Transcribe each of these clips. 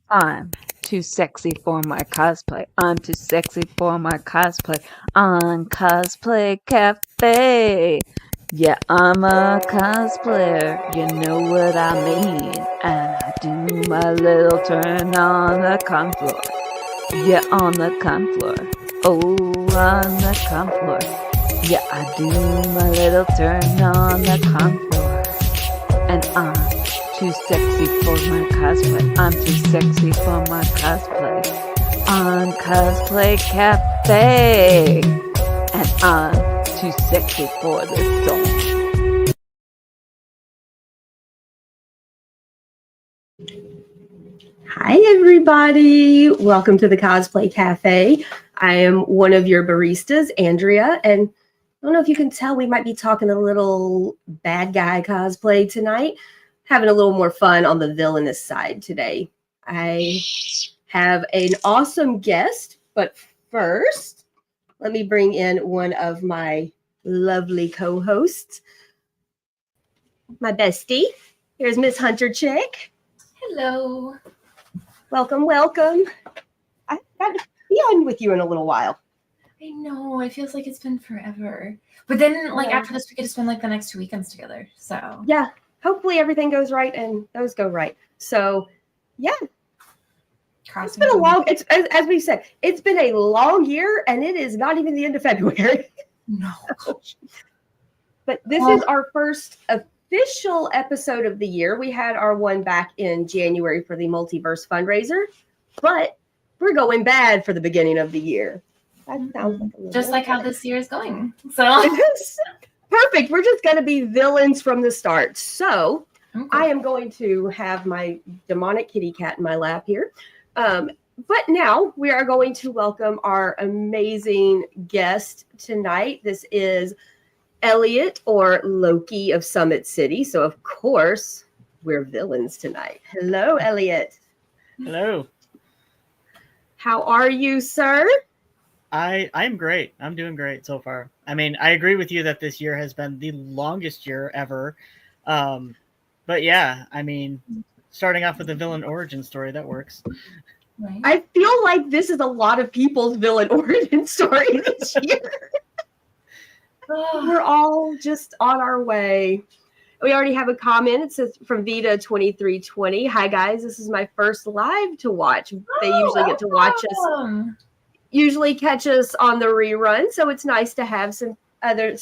I'm too sexy for my cosplay. I'm too sexy for my cosplay. On Cosplay Cafe. Yeah, I'm a cosplayer. You know what I mean. And I do my little turn on the con floor. Yeah, on the con floor. Oh, on the con floor. Yeah, I do my little turn on the con floor. And I'm too sexy for my cosplay. I'm too sexy for my cosplay. On Cosplay Cafe. And I'm too sexy for this song. Hi, everybody. Welcome to the Cosplay Cafe. I am one of your baristas, Andrea, and I don't know if you can tell, we might be talking a little bad guy cosplay tonight, having a little more fun on the villainous side today. I have an awesome guest, but first, let me bring in one of my lovely co-hosts, my bestie. Here's Miss Hunter Chick. Hello. Welcome, welcome. I got to be on with you in a little while. I know. It feels like it's been forever. But then, after this, we get to spend, the next 2 weekends together. So. Yeah. Hopefully everything goes right and those go right. So, yeah. It's been a long, as we said, it's been a long year and it is not even the end of February. No. But this is our first official episode of the year. We had our one back in January for the Multiverse fundraiser, but we're going bad for the beginning of the year. That sounds like a just like how this year is going. So perfect. We're just going to be villains from the start. So I am going to have my demonic kitty cat in my lap here. But now we are going to welcome our amazing guest tonight. This is Elliot, or Loki of Summit City. So, of course, we're villains tonight. Hello, Elliot. Hello. How are you, sir? I'm great. I'm doing great so far. I mean, I agree with you that this year has been the longest year ever. But yeah, I mean, starting off with the villain origin story, that works. Right. I feel like this is a lot of people's villain origin story this year. We're all just on our way. We already have a comment. It says from Vita2320. Hi, guys. This is my first live to watch. They usually get to watch us. Usually catch us on the rerun. So it's nice to have some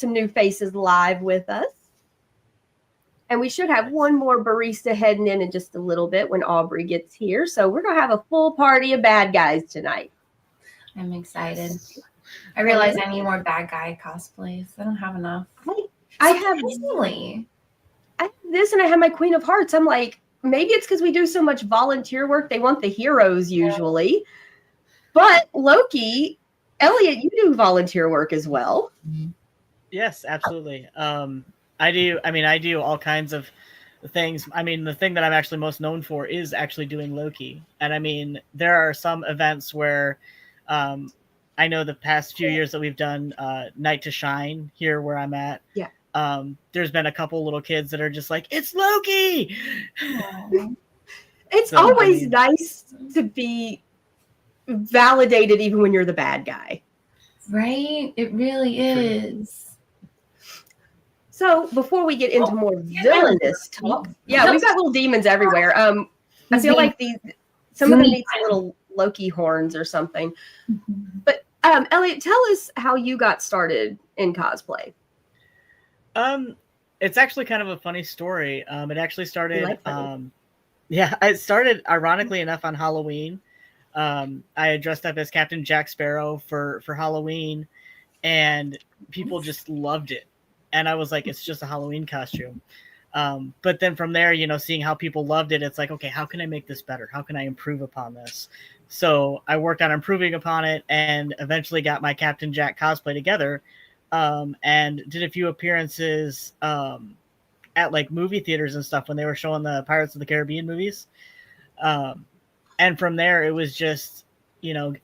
new faces live with us. And we should have one more barista heading in just a little bit when Aubrey gets here. So we're going to have a full party of bad guys tonight. I'm excited. I realize I need more bad guy cosplays. I don't have enough. I have this, and I have my Queen of Hearts. I'm like, maybe it's because we do so much volunteer work. They want the heroes usually. Yeah. But Loki, Elliot, you do volunteer work as well. Yes, absolutely. I do all kinds of things. I mean, the thing that I'm actually most known for is actually doing Loki. And I mean, there are some events where I know the past few years that we've done Night to Shine here where I'm at. Yeah. There's been a couple little kids that are just like, it's Loki. It's always nice to be validated even when you're the bad guy. Right? It really is. So before we get into more villainous talk, yeah, we've got little demons everywhere. I feel like some of them need some little Loki horns or something. But Elliot, tell us how you got started in cosplay. It's actually kind of a funny story. It actually started it started ironically enough on Halloween. I had dressed up as Captain Jack Sparrow for Halloween, and people just loved it. And I was like, it's just a Halloween costume. But then from there, seeing how people loved it, it's like, okay, how can I make this better? How can I improve upon this? So I worked on improving upon it and eventually got my Captain Jack cosplay together, and did a few appearances at like movie theaters and stuff when they were showing the Pirates of the Caribbean movies. And from there, it was just,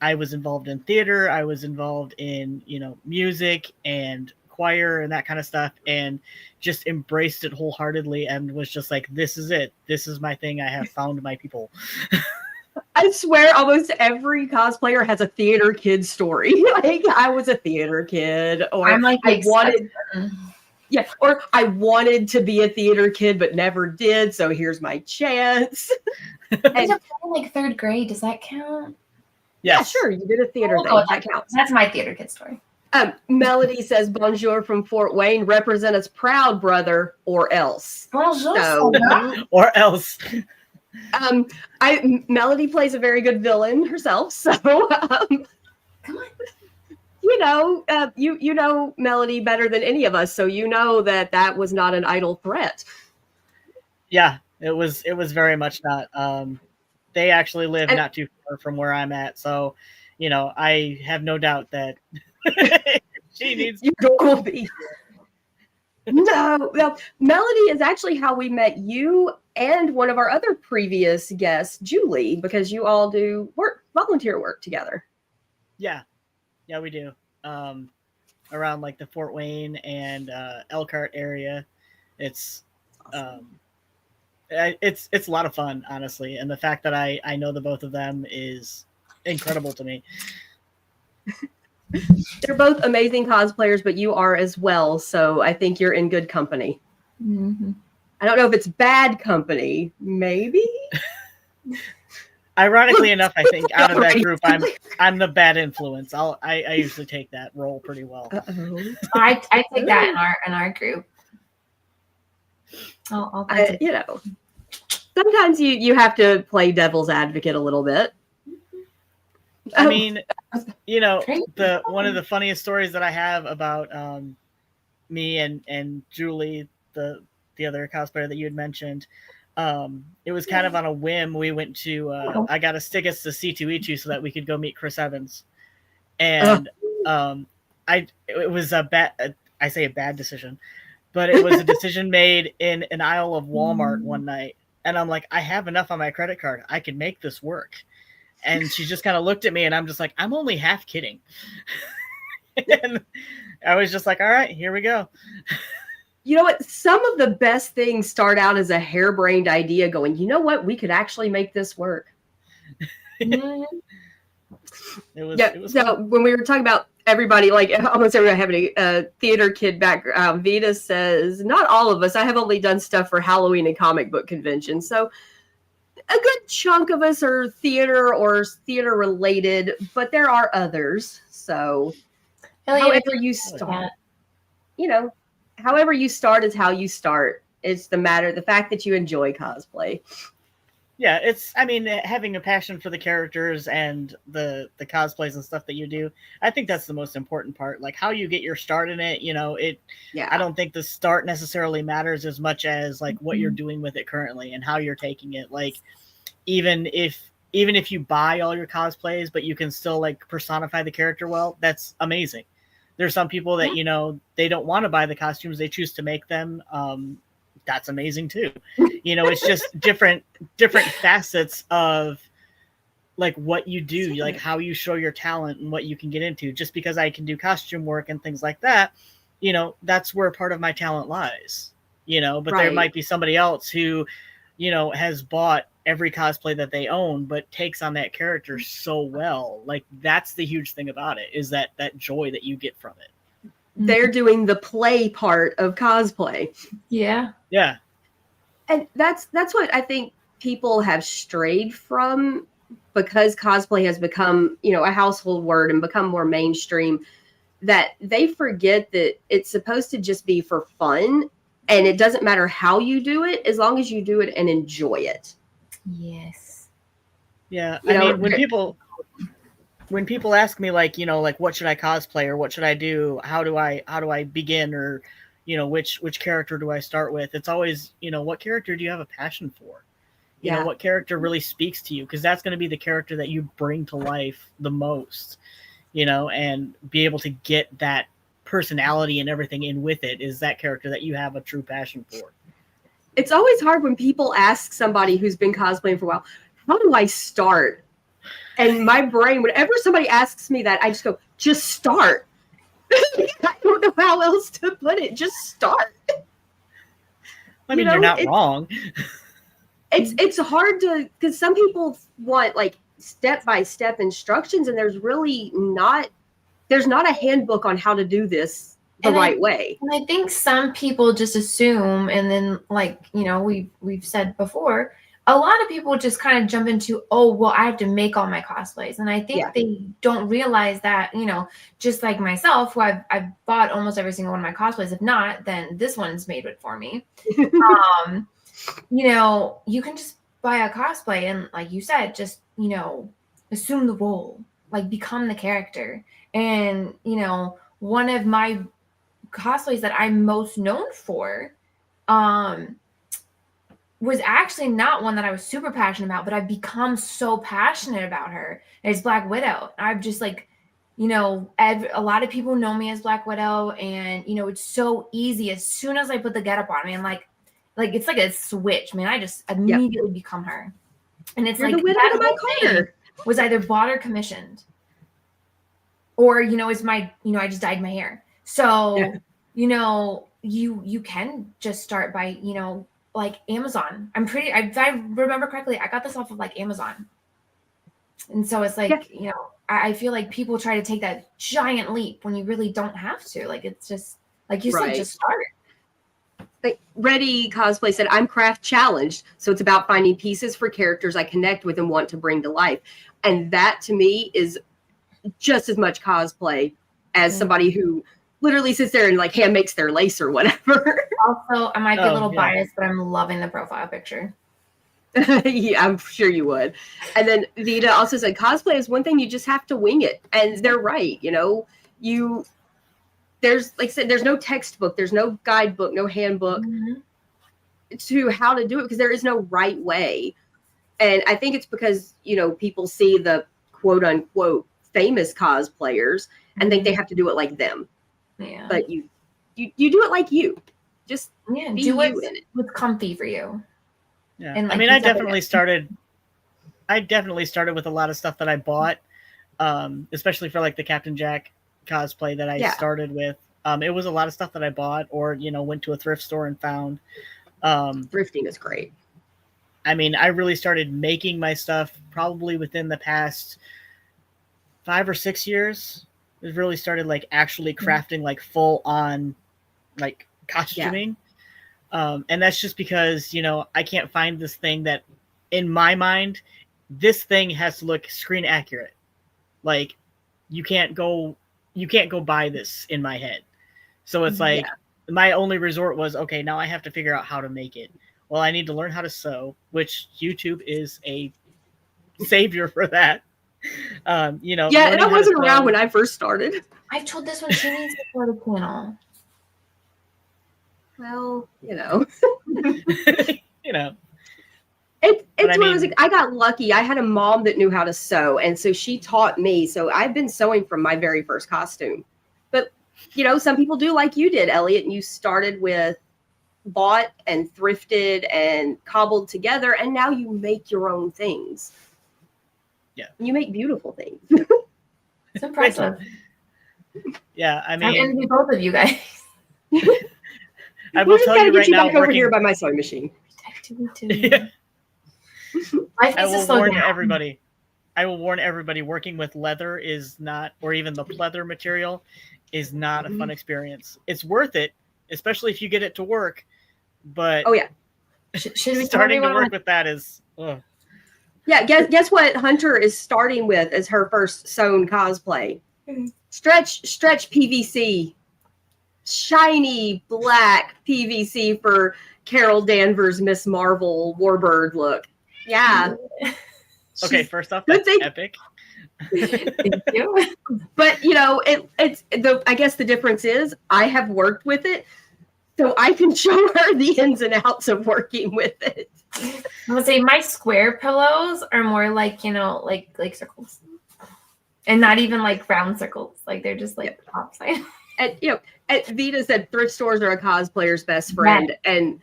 I was involved in theater. I was involved in, music and choir and that kind of stuff, and just embraced it wholeheartedly and was just like, this is it. This is my thing. I have found my people. I swear almost every cosplayer has a theater kid story. Like, I was a theater kid, or I'm like I wanted, or I wanted to be a theater kid but never did, so here's my chance. And like 3rd grade, does that count? Yeah, Yes. sure, you did a theater thing. That counts. That's my theater kid story. Melody says, "Bonjour from Fort Wayne. Represent us proud, brother, or else." Bonjour, So, or else. Melody plays a very good villain herself, so come on. You know Melody better than any of us, so you know that was not an idle threat. Yeah, it was very much not. They actually live not too far from where I'm at, so I have no doubt that she needs. You will be. No, Melody is actually how we met you and one of our other previous guests, Julie, because you all do volunteer work together. Yeah, we do. Around like the Fort Wayne and Elkhart area, it's it's a lot of fun, honestly, and the fact that I know the both of them is incredible to me. They're both amazing cosplayers, but you are as well, so I think you're in good company. Mm-hmm. I don't know if it's bad company, maybe. Ironically enough, I think out of that group, I'm the bad influence. I usually take that role pretty well. I take that in our group. Sometimes you have to play devil's advocate a little bit. I mean, one of the funniest stories that I have about me and Julie, the other cosplayer that you had mentioned, it was kind of on a whim. We went to I got us tickets to C2E2 so that we could go meet Chris Evans, and it was a bad decision, but it was a decision made in an aisle of Walmart one night, and I'm like, I have enough on my credit card, I can make this work. And she just kind of looked at me, and I'm just like, I'm only half kidding. And I was just like, all right, here we go. You know what? Some of the best things start out as a harebrained idea going, you know what? We could actually make this work. It was so fun. When we were talking about everybody, like almost everybody having a theater kid background, Vita says, not all of us. I have only done stuff for Halloween and comic book conventions. So a good chunk of us are theater or theater related, but there are others. So however you start, however you start is how you start. It's the fact that you enjoy cosplay. Yeah, having a passion for the characters and the cosplays and stuff that you do. I think that's the most important part. Like how you get your start in it, I don't think the start necessarily matters as much as like what you're doing with it currently and how you're taking it. Like even if you buy all your cosplays, but you can still like personify the character well, that's amazing. There's some people that, they don't want to buy the costumes, they choose to make them. That's amazing too. It's just different facets of like what you do, like how you show your talent and what you can get into. Just because I can do costume work and things like that, that's where part of my talent lies, but There might be somebody else who, has bought every cosplay that they own, but takes on that character so well. Like that's the huge thing about it, is that joy that you get from it. They're doing the play part of cosplay. Yeah. Yeah. And that's what I think people have strayed from, because cosplay has become, a household word and become more mainstream, that they forget that it's supposed to just be for fun, and it doesn't matter how you do it as long as you do it and enjoy it. Yes. Yeah. When people ask me like, like what should I cosplay or what should I do? How do I begin? Or, which character do I start with? It's always, what character do you have a passion for? What character really speaks to you? Because that's going to be the character that you bring to life the most, and be able to get that personality and everything in with it is that character that you have a true passion for. It's always hard when people ask somebody who's been cosplaying for a while, how do I start? And my brain, whenever somebody asks me that, I just go, just start. I don't know how else to put it. Just start. I mean, you're not wrong. It's hard to, because some people want like step-by-step instructions, and there's not a handbook on how to do this the right way. And I think some people just assume, and then like, you know, we've said before, a lot of people just kind of jump into, oh, well, I have to make all my cosplays. And I think they don't realize that, you know, just like myself, who I've bought almost every single one of my cosplays. If not, then this one's made it for me. You know, you can just buy a cosplay and, like you said, just, you know, assume the role, like become the character. And, you know, one of my cosplays that I'm most known for was actually not one that I was super passionate about, but I've become so passionate about her. It's Black Widow. I've just like, you know, a lot of people know me as Black Widow, and, you know, it's so easy. As soon as I put the getup on, man, like it's like a switch, man. I just immediately become her. And it's like that whole thing was either bought or commissioned, or, you know, it's my, you know, I just dyed my hair. So, you know, you can just start by, you know, like Amazon. If I remember correctly, I got this off of like Amazon. And so it's like, you know, I feel like people try to take that giant leap when you really don't have to. Like, it's just, like you said, just start. Like Ready Cosplay said, I'm craft challenged. So it's about finding pieces for characters I connect with and want to bring to life. And that to me is just as much cosplay as somebody who literally sits there and like hand makes their lace or whatever. Also, I might be a little biased, but I'm loving the profile picture. Yeah, I'm sure you would. And then Vita also said, cosplay is one thing, you just have to wing it. And they're right. You know, there's, like I said, there's no textbook, there's no guidebook, no handbook to how to do it, because there is no right way. And I think it's because, you know, people see the quote unquote famous cosplayers and think they have to do it like them. Yeah. But you do it like you. Just be do you in it. What's comfy for you. Yeah. And, like, I mean, I definitely started with a lot of stuff that I bought, especially for like the Captain Jack cosplay that I started with. It was a lot of stuff that I bought, or, you know, went to a thrift store and found. Thrifting is great. I mean, I really started making my stuff probably within the past 5 or 6 years. It really started like actually crafting like full on like costuming. And that's just because, you know, I can't find this thing that in my mind, this thing has to look screen accurate. Like you can't go buy this in my head. So it's like my only resort was, okay, now I have to figure out how to make it. Well, I need to learn how to sew, which YouTube is a savior for that. You know, and I wasn't around when I first started. I've told this one she needs to start a channel. Well, you know, you know, it's one of those, like, I got lucky. I had a mom that knew how to sew, and so she taught me. So I've been sewing from my very first costume. But, you know, some people do like you did, Elliot, and you started with bought and thrifted and cobbled together, and now you make your own things. Yeah, you make beautiful things. It's impressive. Yeah, I mean, I envy both of you guys. I will tell you right now, back over here by my sewing machine. Yeah. I will warn down. everybody. I will warn everybody. Working with leather is not, or even the pleather material, is not a fun experience. It's worth it, especially if you get it to work. But should we starting to work with that is. Ugh. Yeah, guess what Hunter is starting with as her first sewn cosplay? Stretch PVC. Shiny black PVC for Carol Danvers' Miss Marvel Warbird look. Yeah. Okay, first off, that's epic. Thank you. But, you know, I guess the difference is I have worked with it, so I can show her the ins and outs of working with it. I'm gonna say my square pillows are more like, you know, like circles, and not even like round circles. Like they're just like upside. And you know, Vita said thrift stores are a cosplayer's best friend, and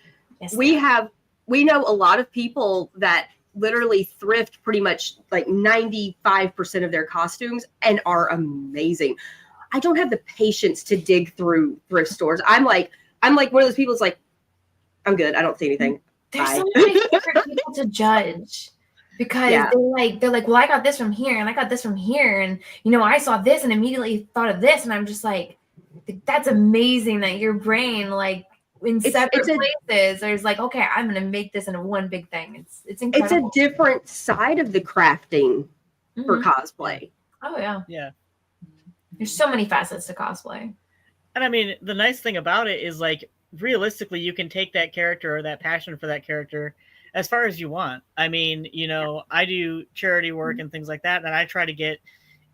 we know a lot of people that literally thrift pretty much like 95% of their costumes and are amazing. I don't have the patience to dig through thrift stores. I'm like one of those people that's like, I'm good. I don't see anything. There's so many different people to judge. because Yeah. they're like, well, I got this from here and I got this from here, and I saw this and immediately thought of this, and I'm just like, that's amazing that your brain like in separate places there's like, okay, I'm gonna make this into one big thing. It's incredible. It's a different side of the crafting for cosplay. Oh yeah. Yeah. There's so many facets to cosplay. And I mean, the nice thing about it is like realistically you can take that character or that passion for that character as far as you want. I mean, I do charity work and things like that, and I try to get,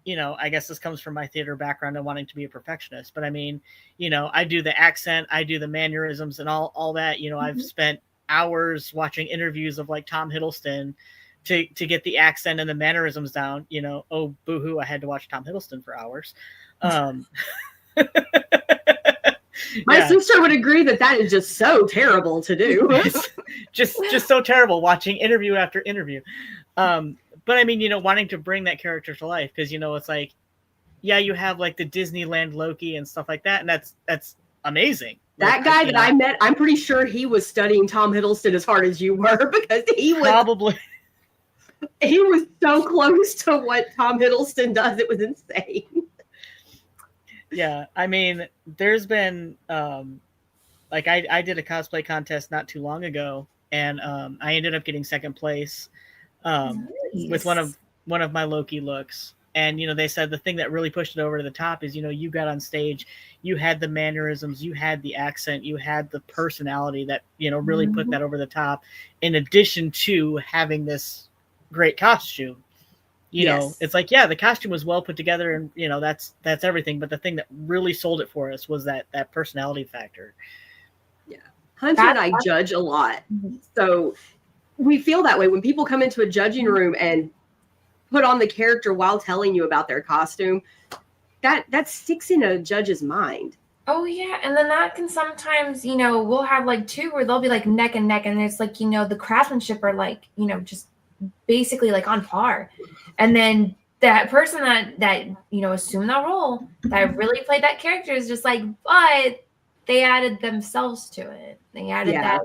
I guess this comes from my theater background and wanting to be a perfectionist, but I mean, I do the accent, I do the mannerisms and all that. I've spent hours watching interviews of like Tom Hiddleston to get the accent and the mannerisms down. Oh, boo-hoo, I had to watch Tom Hiddleston for hours. My sister would agree that is just so terrible to do. just so terrible watching interview after interview. But I mean, wanting to bring that character to life, because it's like, yeah, you have like the Disneyland Loki and stuff like that, and that's amazing. That guy that I met, I'm pretty sure he was studying Tom Hiddleston as hard as you were, because he was probably so close to what Tom Hiddleston does. It was insane. Yeah, I mean, there's been like I did a cosplay contest not too long ago, and I ended up getting second place with one of my Loki looks. And they said the thing that really pushed it over to the top is you got on stage, you had the mannerisms, you had the accent, you had the personality that really put that over the top, in addition to having this great costume. It's like, yeah, the costume was well put together, and that's everything, but the thing that really sold it for us was that personality factor. Yeah, Hunter and I judge a lot, so we feel that way when people come into a judging room and put on the character while telling you about their costume. That sticks in a judge's mind. Oh yeah, and then that can sometimes, we'll have like two where they'll be like neck and neck, and it's like, the craftsmanship are like, just basically like on par, and then that person that assumed that role, that really played that character, is just like, but they added themselves to it. They added that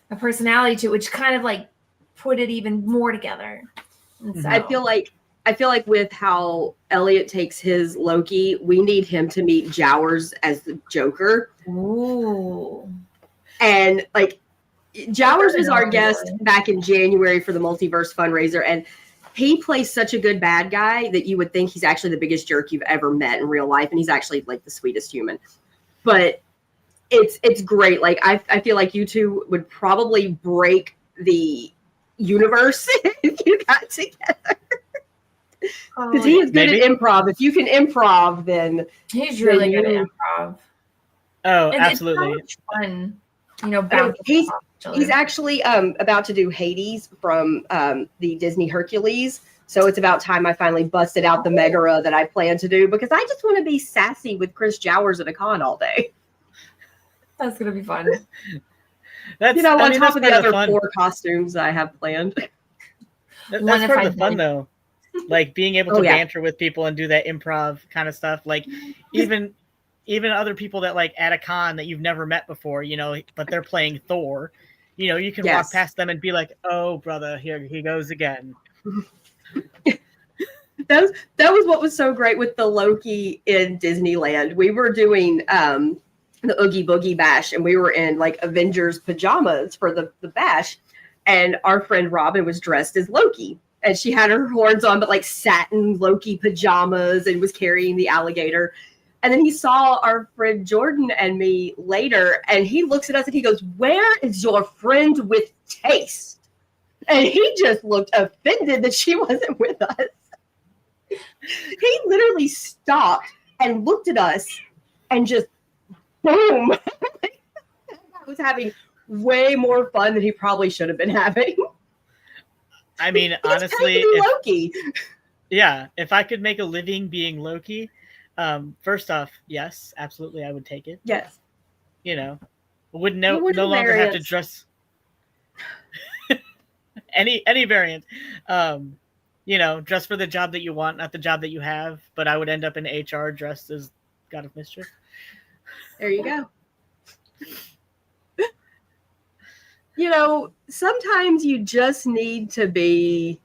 a personality to it, which kind of like put it even more together. And so, I feel like with how Elliot takes his Loki, we need him to meet Jowers as the Joker. Ooh. And like, Jowers was our guest back in January for the Multiverse fundraiser, and he plays such a good bad guy that you would think he's actually the biggest jerk you've ever met in real life, and he's actually like the sweetest human. But it's great. Like I feel like you two would probably break the universe if you got together. Because he is good at improv. If you can improv, then he's really good at improv. Oh, and absolutely. It's so much fun. He's actually about to do Hades from the Disney Hercules. So it's about time I finally busted out the Megara that I plan to do, because I just want to be sassy with Chris Jowers at a con all day. That's going to be fun. On top of the other 4 costumes I have planned. That's part of the fun, though. Like being able to banter with people and do that improv kind of stuff. Like even other people that like at a con that you've never met before, but they're playing Thor, you can walk past them and be like, oh, brother, here he goes again. That was what was so great with the Loki in Disneyland. We were doing the Oogie Boogie Bash, and we were in like Avengers pajamas for the bash, and our friend Robin was dressed as Loki, and she had her horns on, but like satin Loki pajamas, and was carrying the alligator. And then he saw our friend Jordan and me later, and he looks at us and he goes, "Where is your friend with taste?" And he just looked offended that she wasn't with us. He literally stopped and looked at us and just boom. I was having way more fun than he probably should have been having. I mean, honestly, Loki. Yeah, if I could make a living being Loki, first off, yes, absolutely, I would take it. Yes. Would no longer have to dress any variant. Dress for the job that you want, not the job that you have. But I would end up in HR dressed as God of Mischief. There you go. You know, sometimes you just need to be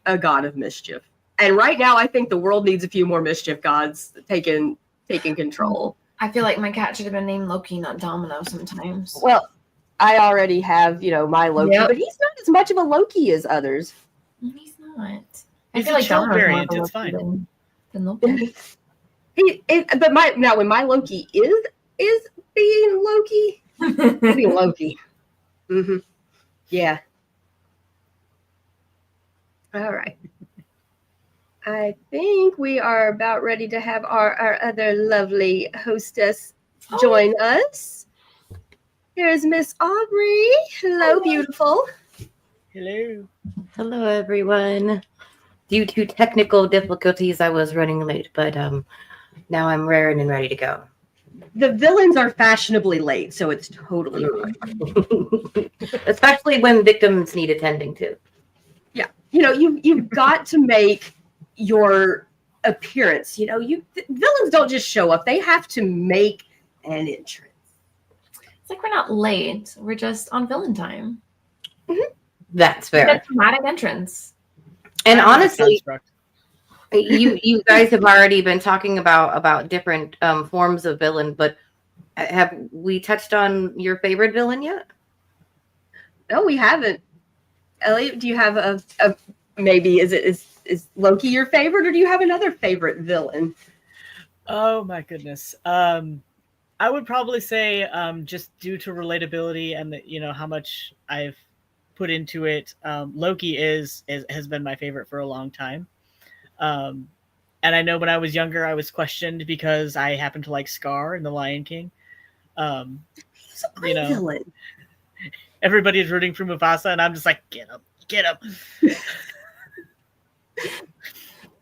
a god of mischief. And right now, I think the world needs a few more mischief gods taking control. I feel like my cat should have been named Loki, not Domino sometimes. Well, I already have, my Loki, Yep. but he's not as much of a Loki as others. He's not. He's I feel a like chill Domino's variant, more of a it's Loki fine. than Loki. But when my Loki is being Loki, he's being Loki. Mm-hmm. Yeah. All right. I think we are about ready to have our other lovely hostess join us. Here's Miss Aubrey. Hello, beautiful. Hello. Hello, everyone. Due to technical difficulties, I was running late, but now I'm raring and ready to go. The villains are fashionably late, so it's totally fine. Especially when victims need attending to. Yeah, you've got to make your appearance. Villains don't just show up; they have to make an entrance. It's like we're not late. We're just on villain time. That's fair. That's dramatic entrance. And honestly, you guys have already been talking about different forms of villain, but have we touched on your favorite villain yet? No, we haven't. Elliot, do you have a maybe? Is Loki your favorite, or do you have another favorite villain? Oh my goodness. I would probably say just due to relatability and how much I've put into it, Loki has been my favorite for a long time. And I know when I was younger, I was questioned because I happened to like Scar in The Lion King. He's a great villain. Everybody's rooting for Mufasa, and I'm just like, get him.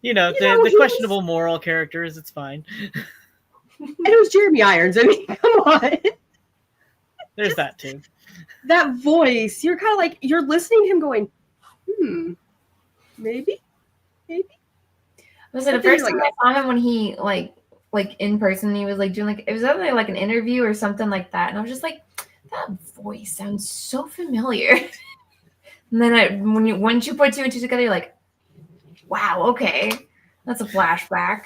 The questionable moral characters, it's fine. And it was Jeremy Irons. I mean, come on. There's that too. That voice, you're kind of like, you're listening to him going, maybe. Was it the first time I saw him when he like in person? He was like doing it was either like an interview or something like that, and I was just like, that voice sounds so familiar. And then once you put two and two together, you're like, wow, okay, that's a flashback.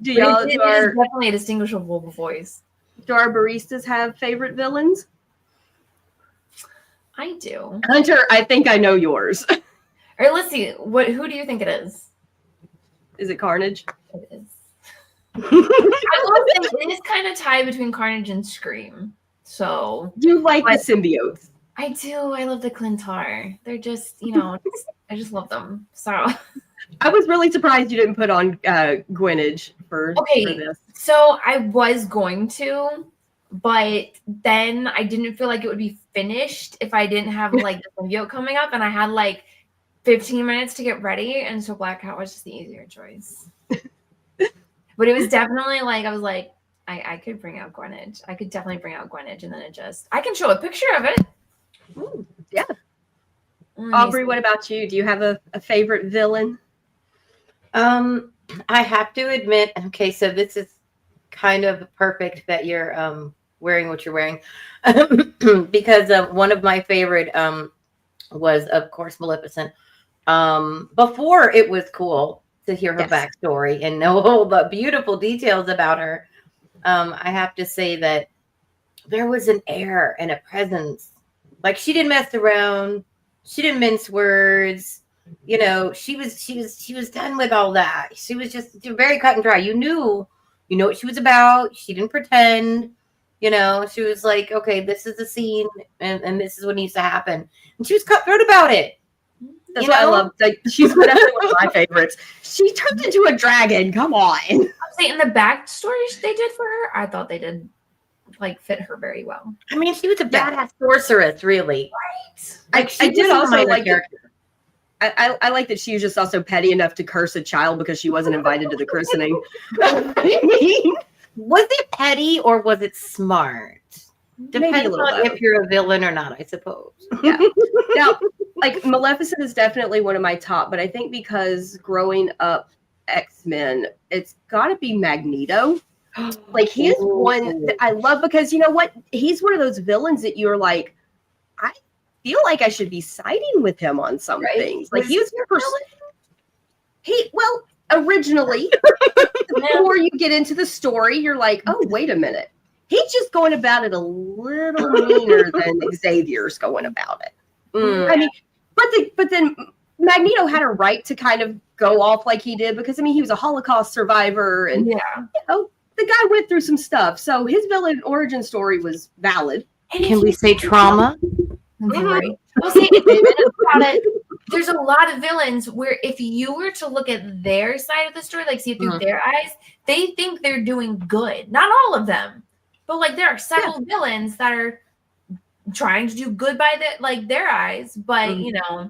Do y'all it is definitely a distinguishable voice. Do our baristas have favorite villains? I do. Hunter, I think I know yours. Or let's see, who do you think it is? Is it Carnage? It is. I will say it is kind of tied between Carnage and Scream. So you like the symbiotes? I do. I love the Clintar. They're just, I just love them. So I was really surprised you didn't put on Gwynage for this. So I was going to, but then I didn't feel like it would be finished if I didn't have like the symbiote coming up, and I had like 15 minutes to get ready, and so Black Cat was just the easier choice. But it was definitely like, I was like, I could bring out Gwynage. I could definitely bring out Gwynage, and then I can show a picture of it. Ooh, yeah. Aubrey, what about you? Do you have a favorite villain? I have to admit, okay, so this is kind of perfect that you're wearing what you're wearing. Because one of my favorite was, of course, Maleficent. Before it was cool to hear her backstory and know all the beautiful details about her. I have to say that there was an air and a presence. Like, she didn't mess around. She didn't mince words. She was done with all that. She was just very cut and dry. You knew what she was about. She didn't pretend. She was like, okay, this is the scene, and this is what needs to happen. And she was cutthroat about it. That's what I love. Like, she's definitely one of my favorites. She turned into a dragon. Come on. I'm saying in the backstory they did for her, I thought they did fit her very well. I mean, she was a badass sorceress, really. Right. I did also like character. I like that she was just also petty enough to curse a child because she wasn't invited to the christening. Was it petty or was it smart? Depends on if you're a villain or not, I suppose. Yeah. Now, Maleficent is definitely one of my top, but I think because growing up X-Men, it's got to be Magneto. He's one that I love because you know what? He's one of those villains that you're like, feel like I should be siding with him on some Right? things. Like he was originally, before you get into the story, you're like, oh, wait a minute. He's just going about it a little meaner than Xavier's going about it. Mm. I mean, but then Magneto had a right to kind of go off like he did because, I mean, he was a Holocaust survivor and, you know, the guy went through some stuff. So his villain origin story was valid. Can we say trauma? Right. Well, see, if you think about it, there's a lot of villains where if you were to look at their side of the story, like see it through their eyes, they think they're doing good. Not all of them, but like there are several villains that are trying to do good by their eyes, but you know,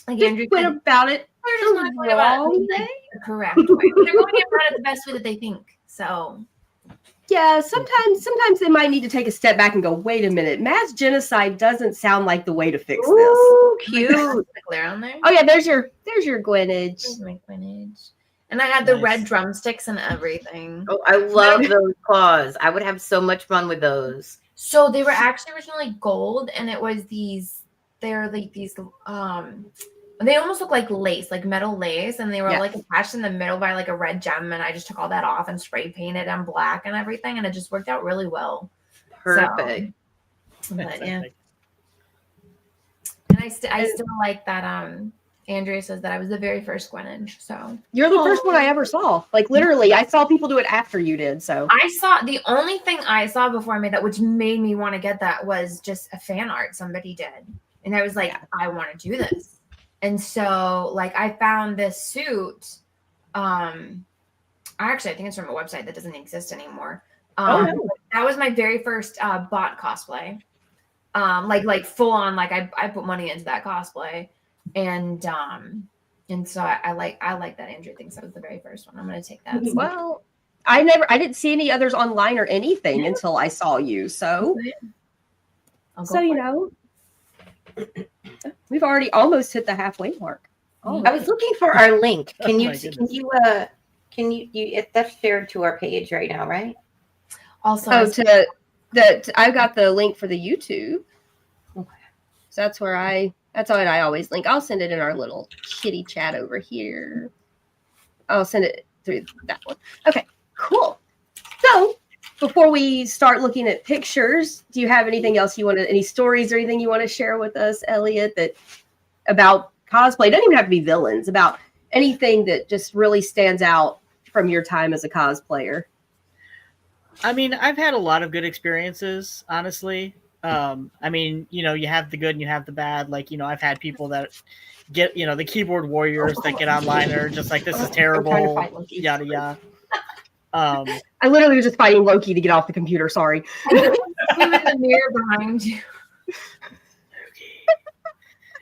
like Andrew went about it. they're just not going about it the correct way. They're going about it the best way that they think. So yeah, sometimes they might need to take a step back and go, wait a minute, mass genocide doesn't sound like the way to fix this. Ooh, cute. Claire on there. Oh yeah, there's your Gwynage. There's my Gwynage. And I had the red drumsticks and everything. Oh, I love those claws. I would have so much fun with those. So they were actually originally gold, and it was they're like these they almost look like lace, like metal lace, and they were like attached in the middle by like a red gem, and I just took all that off and spray painted them black and everything, and it just worked out really well. Perfect. So, but yeah. And I still like that Andrea says that I was the very first Gwynage. So you're the first one I ever saw. Like literally, I saw people do it after you did. So I saw the only thing I saw before I made that, which made me want to get that, was just a fan art somebody did, and I was like, I want to do this. And so, like, I found this suit. Actually, I think it's from a website that doesn't exist anymore. That was my very first bought cosplay. Like full on, like I put money into that cosplay, and so I like that Andrew thinks that was the very first one. I'm gonna take that. Well, I didn't see any others online or anything until I saw you. So you know. We've already almost hit the halfway mark. Oh, I was looking for our link. Can you that's shared to our page right now, right? Also, I've got the link for the YouTube. Okay. So that's what I always link. I'll send it in our little kitty chat over here. I'll send it through that one. Okay, cool. So before we start looking at pictures, do you have anything else any stories or anything you want to share with us, Elliot, that about cosplay? It doesn't even have to be villains, about anything that just really stands out from your time as a cosplayer. I mean, I've had a lot of good experiences, honestly. I mean, you know, you have the good and you have the bad. Like, you know, I've had people that get, you know, the keyboard warriors that get online and are just like, this is terrible, yada, yada. I literally was just fighting Loki to get off the computer. Sorry. He was in the mirror behind you.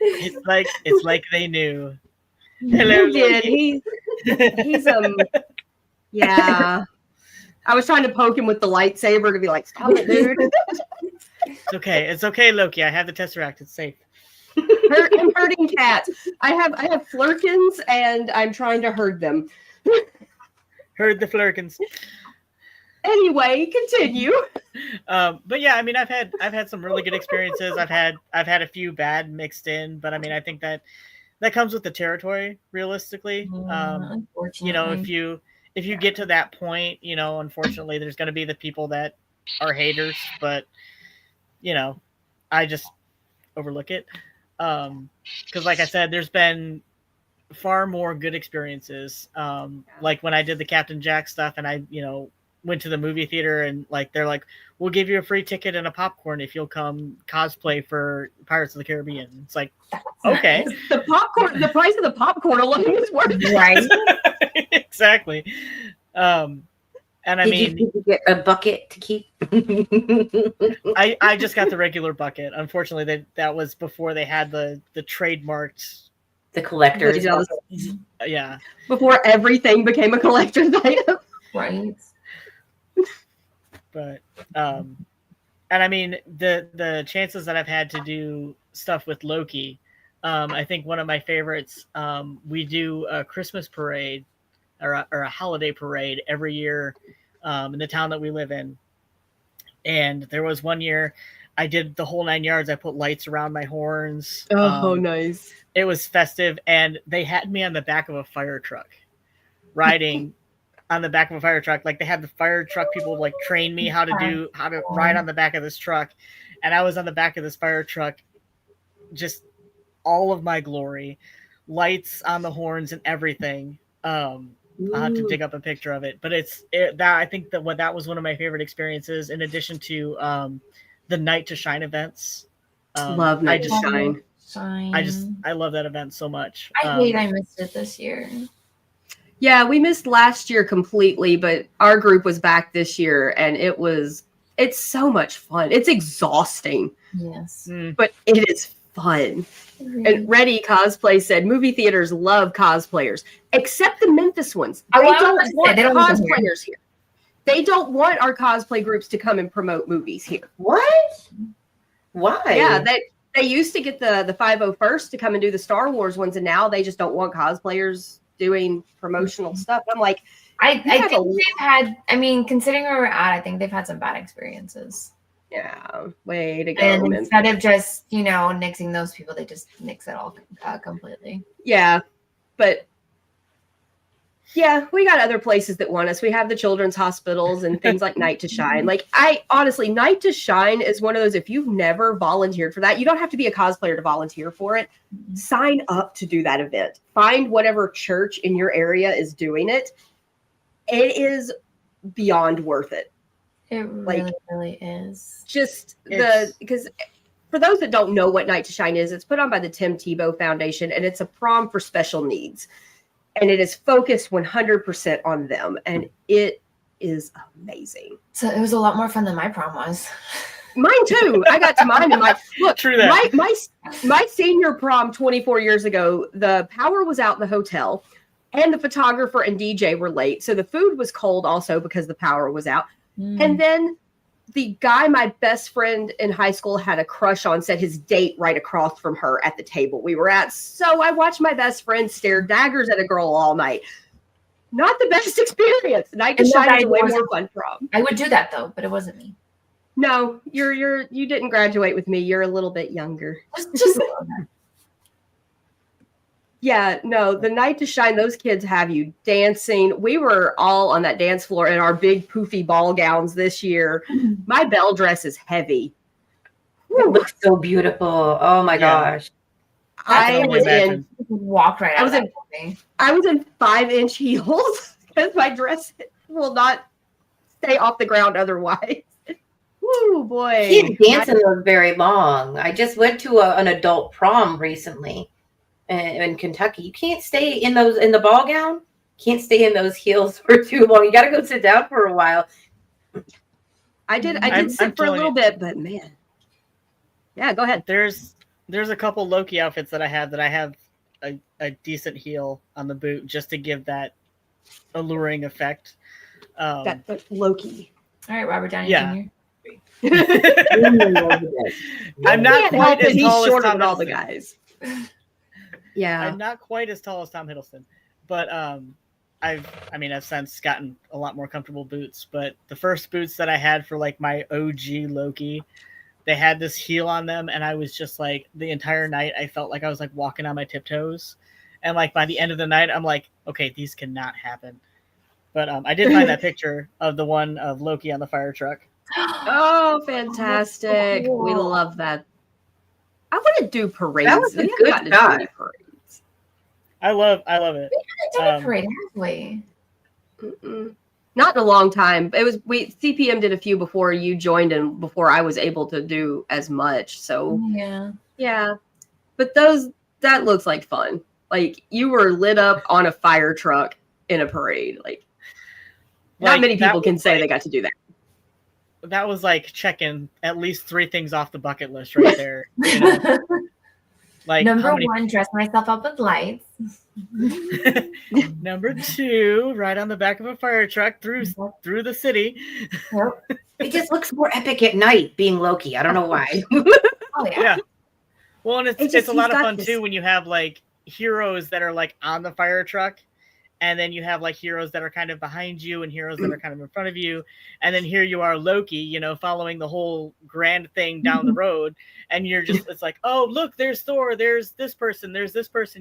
It's like they knew. Hello, Loki. He's yeah. I was trying to poke him with the lightsaber to be like, stop it, dude. It's okay, Loki. I have the Tesseract. It's safe. I'm herding cats. I have flurkins, and I'm trying to herd them. Herd the flurkins. Anyway, continue. But yeah, I mean, I've had some really good experiences. I've had a few bad mixed in, but I mean, I think that comes with the territory, realistically. You know, if you get to that point, you know, unfortunately, there's going to be the people that are haters, but you know, I just overlook it. Because like I said, there's been far more good experiences. Like when I did the Captain Jack stuff and I, you know, went to the movie theater and like, they're like, we'll give you a free ticket and a popcorn if you'll come cosplay for Pirates of the Caribbean. It's like, okay. The price of the popcorn alone is worth it. Right. Exactly. And I mean, did you get a bucket to keep? I just got the regular bucket. Unfortunately, that was before they had the trademarked, the collector's. Yeah. Before everything became a collector's item. Right. But and I mean the chances that I've had to do stuff with Loki, I think one of my favorites, we do a Christmas parade or a holiday parade every year in the town that we live in. And there was one year I did the whole 9 yards. I put lights around my horns. Oh, nice. It was festive, and they had me on the back of a fire truck, riding on the back of a fire truck. Like, they had the fire truck people like train me how to ride on the back of this truck, and I was on the back of this fire truck, just all of my glory, lights on the horns and everything. I'll have to dig up a picture of it, but I think that was one of my favorite experiences, in addition to the Night to Shine events. Love Night to Shine. I love that event so much. I hate I missed it this year. Yeah, we missed last year completely, but our group was back this year, and it's so much fun. It's exhausting. Yes. But it is fun. And Reddy Cosplay said movie theaters love cosplayers, except the Memphis ones. They don't want cosplayers here. They don't want our cosplay groups to come and promote movies here. What? Why? Yeah, they used to get the 501st to come and do the Star Wars ones, and now they just don't want cosplayers doing promotional stuff. I'm like, I think they've had, considering where we're at, I think they've had some bad experiences. Yeah, way to go. And instead of just, nixing those people, they just nix it all completely. Yeah, but yeah, we got other places that want us. We have the children's hospitals and things like Night to Shine. Like, Night to Shine is one of those, if you've never volunteered for that, you don't have to be a cosplayer to volunteer for it. Sign up to do that event. Find whatever church in your area is doing it. It is beyond worth it. It really is. Because for those that don't know what Night to Shine is, it's put on by the Tim Tebow Foundation, and it's a prom for special needs. And it is focused 100% on them. And it is amazing. So it was a lot more fun than my prom was. Mine too. I got to mine and look, True that. My senior prom 24 years ago, the power was out in the hotel and the photographer and DJ were late. So the food was cold also because the power was out. And then the guy my best friend in high school had a crush on said his date right across from her at the table we were at. So I watched my best friend stare daggers at a girl all night. Not the best experience. Night to Shine is way more fun prom. I would do that though, but it wasn't me. No, you didn't graduate with me. You're a little bit younger. Just a little bit. Yeah, no, the Night to Shine, those kids have you dancing. We were all on that dance floor in our big poofy ball gowns this year. My bell dress is heavy. It looks so beautiful. Oh my gosh. I was in 5-inch heels because my dress will not stay off the ground otherwise. Woo, boy. You can't dance in those very long. I just went to an adult prom recently in Kentucky. You can't stay in the ball gown. Can't stay in those heels for too long. You got to go sit down for a while. I did sit for a little bit, but man. Yeah, go ahead. There's a couple Loki outfits that I have a decent heel on the boot just to give that alluring effect. That Loki. All right, Robert Downey Jr. I'm not quite as tall as Tom all the guys. Yeah, I'm not quite as tall as Tom Hiddleston, but I've since gotten a lot more comfortable boots. But the first boots that I had for like my OG Loki, they had this heel on them, and I was just like the entire night I felt like I was like walking on my tiptoes, and like by the end of the night I'm like, okay, these cannot happen. But I did find that picture of the one of Loki on the fire truck. Oh, fantastic. So cool. We love that. I want to do parades. That was a good shot. I love it. We haven't done a parade, have we? Not in a long time. CPM did a few before you joined and before I was able to do as much. So yeah. But that looks like fun. Like you were lit up on a fire truck in a parade. Like not many people can say they got to do that. That was like checking at least 3 things off the bucket list right there. You know? Like number 1, dress myself up with lights. Number 2, ride on the back of a fire truck through the city. Yep. It just looks more epic at night being Loki. I don't know why. Oh yeah. Well, and it's a lot of fun too when you have like heroes that are like on the fire truck and then you have like heroes that are kind of behind you and heroes that are kind of in front of you, and then here you are, Loki, you know, following the whole grand thing down the road, and you're just, it's like, oh look, there's Thor, there's this person,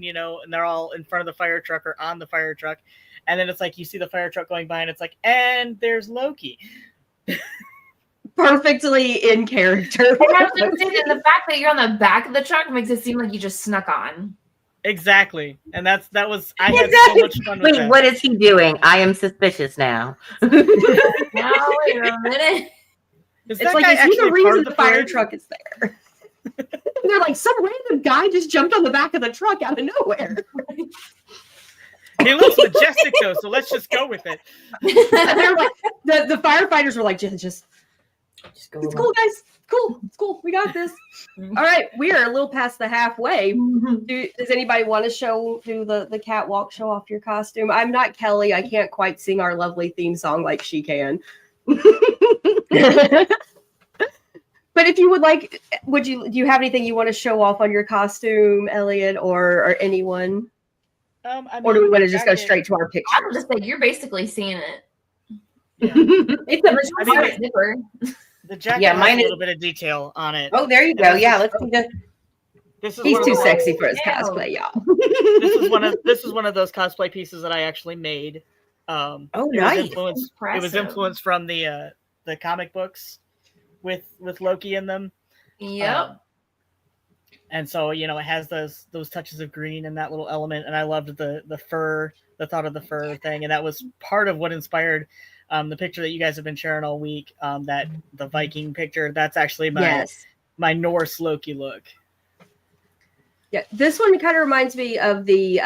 you know, and they're all in front of the fire truck or on the fire truck, and then it's like you see the fire truck going by and it's like, and there's Loki. Perfectly in character. And I was just saying, the fact that you're on the back of the truck makes it seem like you just snuck on. Exactly, and I had so much fun with Wait, that. what is he doing? I am suspicious now. Now, wait a minute. Is It's that like, guy is he the actually part reason of the fire parade? truck is there? They're like, some random guy just jumped on the back of the truck out of nowhere. He looks majestic though, so let's just go with it. They're like, the firefighters were like, just go it's cool, guys. It's cool. We got this. All right, we are a little past the halfway. Does anybody want to do the catwalk, show off your costume? I'm not Kelly. I can't quite sing our lovely theme song like she can. But if you would like, do you have anything you want to show off on your costume, Elliot, or anyone? I mean, Or do we want to just go straight to our I picture? would just say you're basically seeing it. Yeah. It's a It's mean, a zipper. The jacket Yeah, has mine a is- little bit of detail on it. Oh, there you go. Yeah, let's see the. This is He's one of too the- sexy for his Ew. cosplay, y'all. This is one of those cosplay pieces that I actually made. Oh, It nice. was Impressive. influenced from the comic books with Loki in them. Yep. And so, you know, it has those touches of green and that little element, and I loved the fur, the thought of the fur thing, and that was part of what inspired the picture that you guys have been sharing all week. That the Viking picture, that's actually my Norse Loki look. Yeah, this one kind of reminds me of the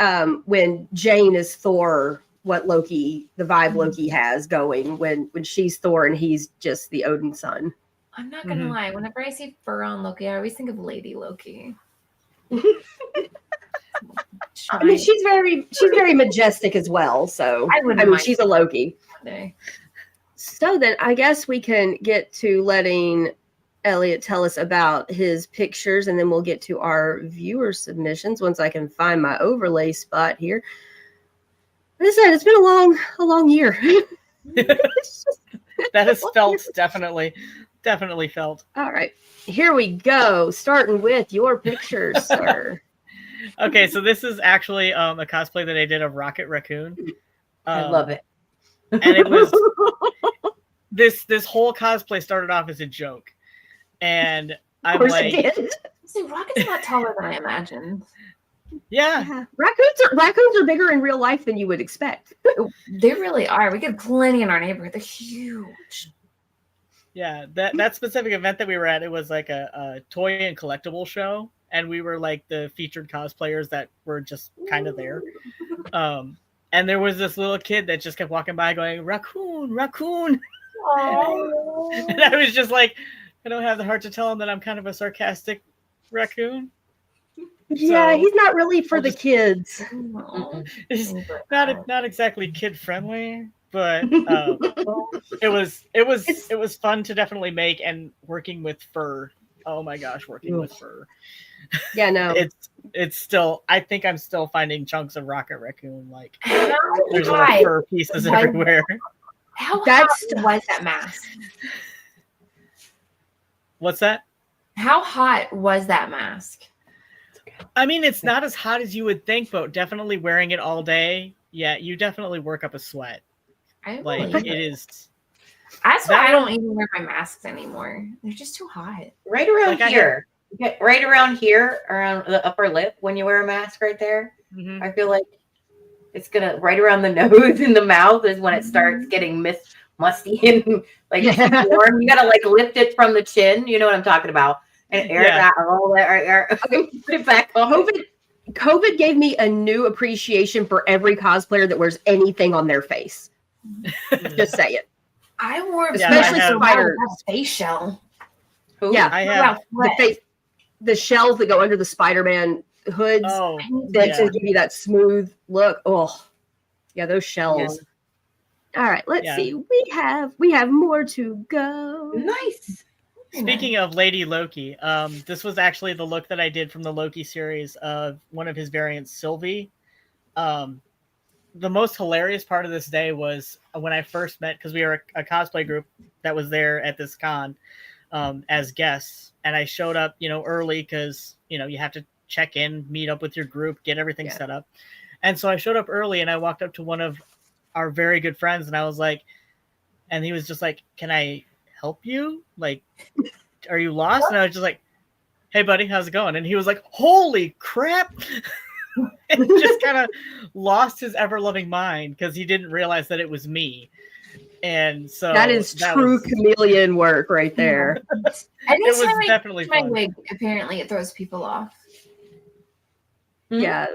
when Jane is Thor, what Loki, the vibe Loki has going when she's Thor and he's just the Odin son. I'm not gonna lie. Whenever I see fur on Loki, I always think of Lady Loki. I mean, she's very majestic as well. So I wouldn't mind. she's a Loki. Day. So then I guess we can get to letting Elliot tell us about his pictures, and then we'll get to our viewer submissions once I can find my overlay spot here. Like I said, it's been a long year. That is felt, definitely felt. All right, here we go. Starting with your pictures, sir. Okay, so this is actually a cosplay that I did of Rocket Raccoon. I love it. And it was this whole cosplay started off as a joke, and I'm like, See, Rocket's not taller than I imagined. yeah, Raccoons are bigger in real life than you would expect. They really are. We get plenty in our neighborhood. They're huge. yeah. That specific event that we were at, it was like a toy and collectible show, and we were like the featured cosplayers that were just kind of there. And there was this little kid that just kept walking by going, "Raccoon, raccoon." Oh. And I was just like, I don't have the heart to tell him that I'm kind of a sarcastic raccoon. Yeah, So, he's not really for I'll the just- kids. It's not exactly kid friendly, but it was fun to definitely make, and working with fur. Oh my gosh, working with fur. Yeah, no. It's still, I think I'm still finding chunks of Rocket Raccoon. Like How there's little hot, fur pieces everywhere. how That's- hot was that mask? What's that? How hot was that mask? I mean, it's not as hot as you would think, but definitely wearing it all day. Yeah, you definitely work up a sweat. I Like believe it it. is. That's why that- I don't even wear my masks anymore. They're just too hot. Right around Like I here. Right around here, around the upper lip, when you wear a mask right there, Mhm. I feel like it's gonna right around the nose and the mouth is when it starts getting musty and like warm. You gotta like lift it from the chin. You know what I'm talking about? And air Yeah. that all air. Okay, put it back on. COVID gave me a new appreciation for every cosplayer that wears anything on their face. Just say it. I wore Yeah, Especially I have- spiders. face shell. Who? Yeah. I Wow, have. The sweat. face, the shells that go under the Spider-Man hoods Oh, that yeah. just give you that smooth look. Oh, yeah, those shells. Yes. All right, let's Yeah. see. We have more to go. Nice. Speaking of Lady Loki, this was actually the look that I did from the Loki series of one of his variants, Sylvie. the most hilarious part of this day was when I first met, because we were a cosplay group that was there at this con as guests, and I showed up, early because you have to check in, meet up with your group, get everything set up, and so I showed up early, and I walked up to one of our very good friends, and I was like, and he was just like, "Can I help you? Like, are you lost?" And I was just like, "Hey, buddy, how's it going?" And he was like, "Holy crap!" And just kind of lost his ever-loving mind because he didn't realize that it was me. And so that is true chameleon work right there. It was definitely my fun. wig, apparently it throws people off. Yeah.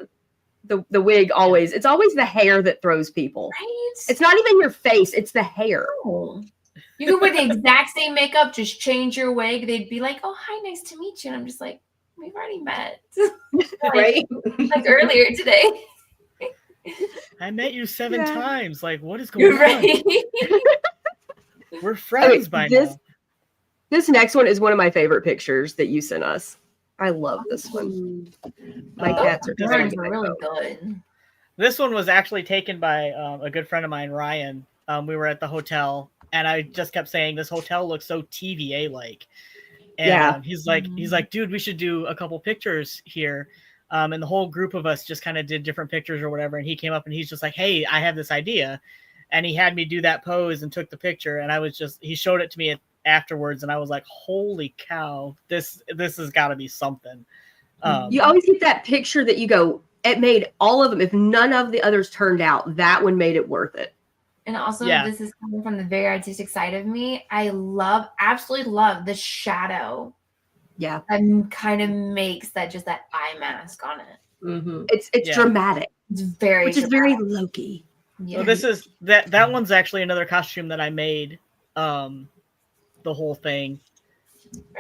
The wig always, it's always the hair that throws people. Right? It's not even your face, it's the hair. Oh. You could wear the exact same makeup, just change your wig. They'd be like, "Oh, hi, nice to meet you." And I'm just like, we've already met. Right? Like earlier today. I met you 7 times. Like, what is going on? We're friends by now. This next one is one of my favorite pictures that you sent us. I love this one. My cats are really good. This one was actually taken by a good friend of mine, Ryan. We were at the hotel, and I just kept saying, "This hotel looks so TVA-like." And he's like, "Dude, we should do a couple pictures here." And the whole group of us just kind of did different pictures or whatever. And he came up and he's just like, "Hey, I have this idea." And he had me do that pose and took the picture. And he showed it to me afterwards. And I was like, "Holy cow, this has got to be something." You always get that picture that you go, it made all of them. If none of the others turned out, that one made it worth it. And also, this is coming from the very artistic side of me. I absolutely love the shadow. Yeah. That kind of makes that eye mask on it. Mm-hmm. It's dramatic. It's very Which is very Loki. Yeah. So this is that one's actually another costume that I made, the whole thing.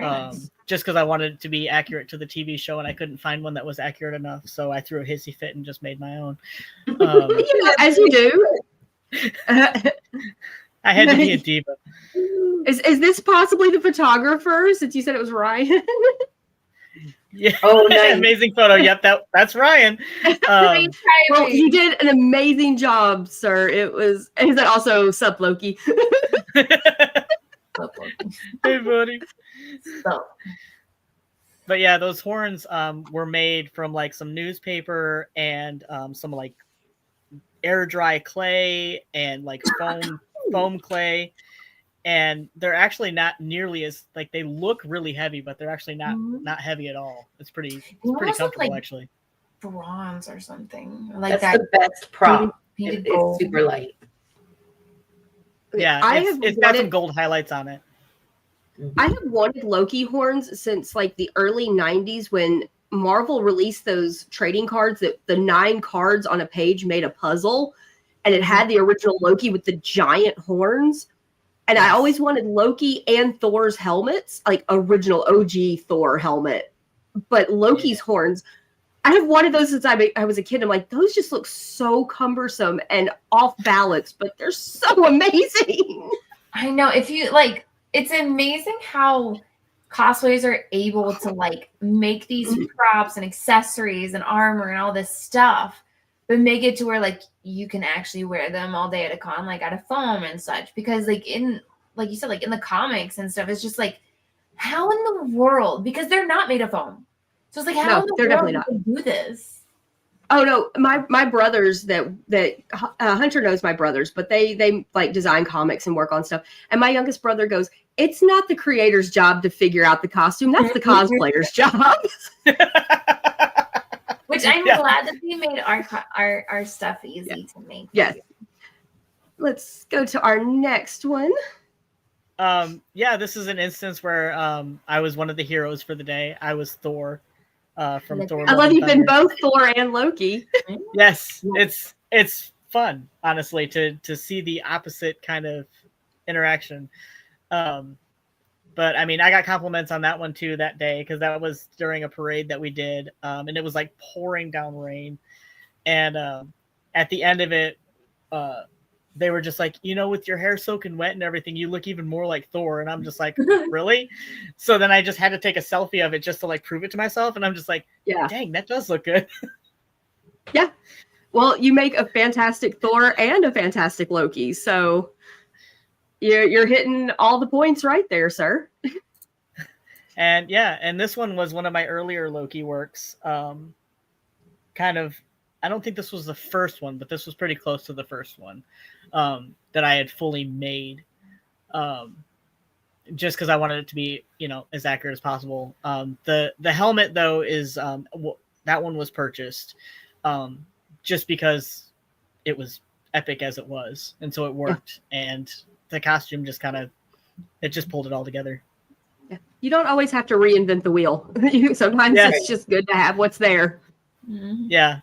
Nice. Just because I wanted it to be accurate to the TV show, and I couldn't find one that was accurate enough, so I threw a hissy fit and just made my own. As you do. I had to be a diva. Is this possibly the photographer, since you said it was Ryan? Yeah. Oh, nice. Amazing photo. Yep, that's Ryan. Well, you did an amazing job, sir. Is that also sup Loki? Hey, buddy. But yeah, those horns were made from like some newspaper and some like air dry clay and like foam clay, and they're actually not nearly as like, they look really heavy, but they're actually not heavy at all. It's pretty comfortable, actually. Bronze or something like that's the best prop. Painted it's super light. Yeah, it's got some gold highlights on it. I have wanted Loki horns since like the early 90s when Marvel released those trading cards that the 9 cards on a page made a puzzle, and it had the original Loki with the giant horns. And I always wanted Loki and Thor's helmets, like original OG Thor helmet, but Loki's horns. I have wanted those since I was a kid. I'm like, those just look so cumbersome and off balance, but they're so amazing. I know. If you like, it's amazing how cosplayers are able to like make these props and accessories and armor and all this stuff, but make it to where like you can actually wear them all day at a con, like out of foam and such. Because like you said, like in the comics and stuff, it's just like, how in the world? Because they're not made of foam. So it's like, how in the world definitely not. do they do this? Oh no, my brothers that Hunter knows my brothers, but they like design comics and work on stuff. And my youngest brother goes, "It's not the creator's job to figure out the costume. That's the cosplayer's job." Which I'm glad that they made our stuff easy to make. Yes. Let's go to our next one. This is an instance where I was one of the heroes for the day. I was Thor. From Thor. I love you've been both Thor and Loki. Yes, it's fun, honestly, to see the opposite kind of interaction. But I mean, I got compliments on that one too that day, because that was during a parade that we did, and it was like pouring down rain. And at the end of it, they were just like, with your hair soaking wet and everything, you look even more like Thor. And I'm just like, really? So then I just had to take a selfie of it just to like prove it to myself. And I'm just like, dang, that does look good. Yeah. Well, you make a fantastic Thor and a fantastic Loki, so you're hitting all the points right there, sir. And yeah, and this one was one of my earlier Loki works. Kind of, I don't think this was the first one, but this was pretty close to the first one that I had fully made. Just because I wanted it to be, as accurate as possible. The helmet though is that one was purchased just because it was epic as it was, and so it worked. Yeah. And the costume just pulled it all together. Yeah. You don't always have to reinvent the wheel. Sometimes it's just good to have what's there. Mm-hmm. Yeah.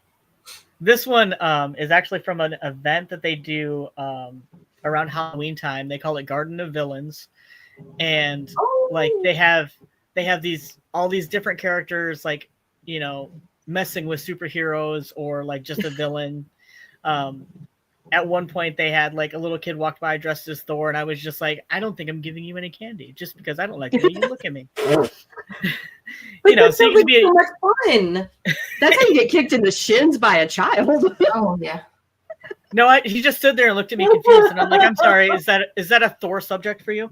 This one is actually from an event that they do around Halloween time. They call it Garden of Villains. And like they have all these different characters, like, messing with superheroes or like just a villain. At one point they had like a little kid walked by dressed as Thor, and I was just like, I don't think I'm giving you any candy just because I don't like the way you look at me. But so you can be so much fun. That's how you get kicked in the shins by a child. Oh yeah. No, he just stood there and looked at me confused, and I'm like, I'm sorry, is that a Thor subject for you?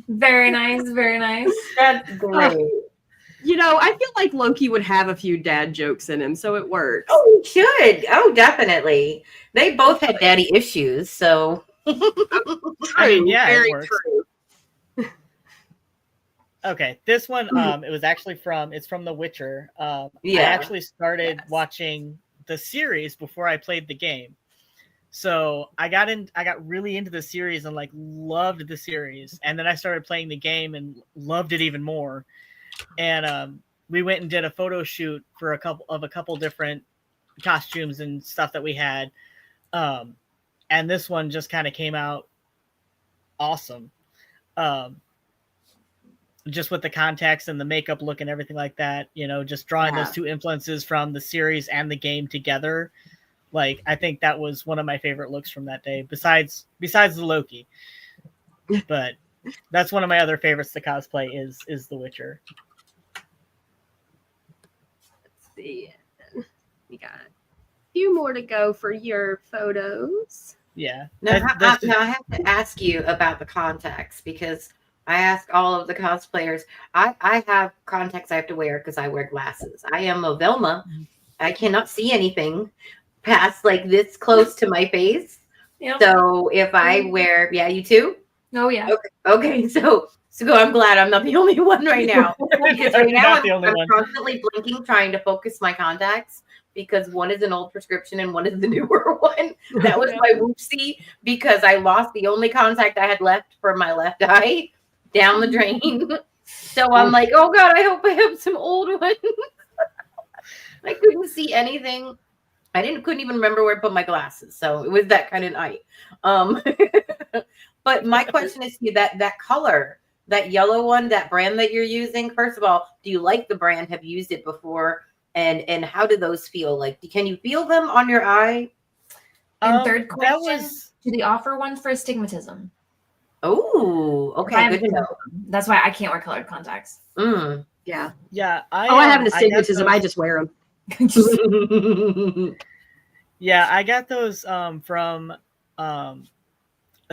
Very nice, very nice. That's great. I feel like Loki would have a few dad jokes in him, so it works. Oh, he should. Oh, definitely. They both had daddy issues, so. I mean, yeah, very it works. true. Okay, this one, it was actually from The Witcher. I actually started watching the series before I played the game. So I got really into the series and like loved the series. And then I started playing the game and loved it even more. And we went and did a photo shoot for a couple different costumes and stuff that we had. And this one just kind of came out awesome. Just with the contacts and the makeup look and everything like that, just drawing those two influences from the series and the game together. Like, I think that was one of my favorite looks from that day, besides the Loki. But that's one of my other favorites to cosplay is The Witcher. Let's see. We got a few more to go for your photos. Yeah. Now I have to ask you about the contacts, because I ask all of the cosplayers. I have contacts I have to wear because I wear glasses. I am a Velma. I cannot see anything past like this close to my face. Yep. So if I wear, you too? Oh yeah. Okay. So I'm glad I'm not the only one right now. Because right now I'm constantly blinking, trying to focus my contacts, because one is an old prescription and one is the newer one. That was my whoopsie, because I lost the only contact I had left for my left eye down the drain. So I'm like, oh God, I hope I have some old ones. I couldn't see anything. I couldn't even remember where to put my glasses. So it was that kind of night. But my question is to you, that color, that yellow one, that brand that you're using, first of all, do you like the brand? Have you used it before? And how do those feel? Like, can you feel them on your eye? And third question, do they offer one for astigmatism? Oh, okay. Good to know. That's why I can't wear colored contacts. Yeah. Yeah. I have an astigmatism. I just wear them. Yeah, I got those from a